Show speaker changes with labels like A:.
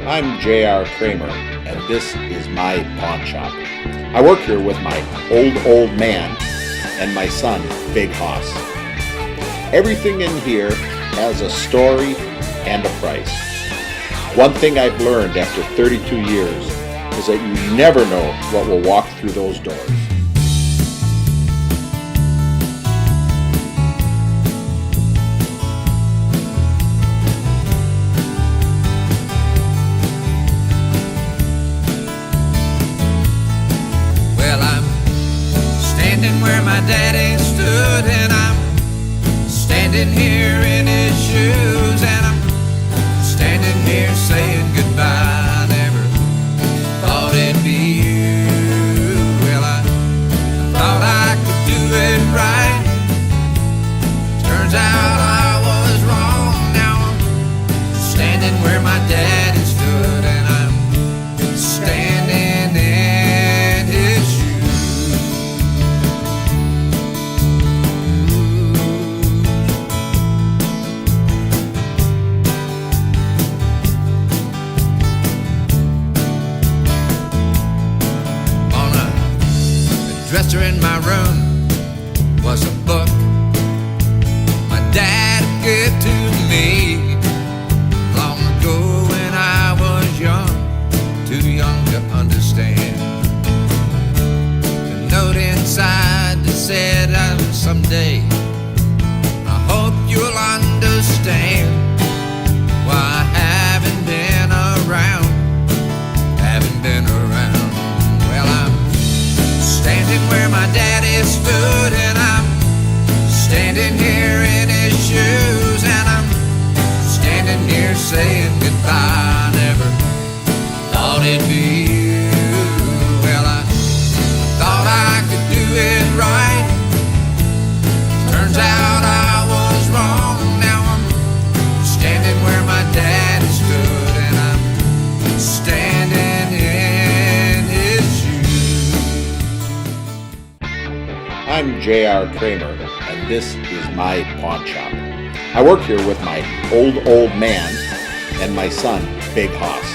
A: I'm J.R. Kramer, and this is my pawn shop. I work here with my old man and my son, Big Hoss. Everything in here has a story and a price. One thing I've learned after 32 years is that you never know what will walk through those doors.
B: Where my daddy stood, and I'm standing here in his shoes, and I'm standing here saying goodbye. Never thought it'd be you. Well, I thought I could do it right. Turns out I was wrong. Now I'm standing where my daddy stood, and I'm standing in his shoes. Dresser in my room was a book my dad gave to me long ago when I was young, too young to understand. The note inside that said, someday I hope you'll understand why I haven't been around. Well, I'm standing where my daddy stood, and I'm standing here in his shoes, and I'm standing here saying goodbye. Never thought it'd be you. Well, I thought I could do it right. Turns out I was wrong. Now I'm standing where my daddy stood, and I'm standing in his shoes.
A: I'm J.R. Kramer, and this is my pawn shop. I work here with my old man and my son, Big Hoss.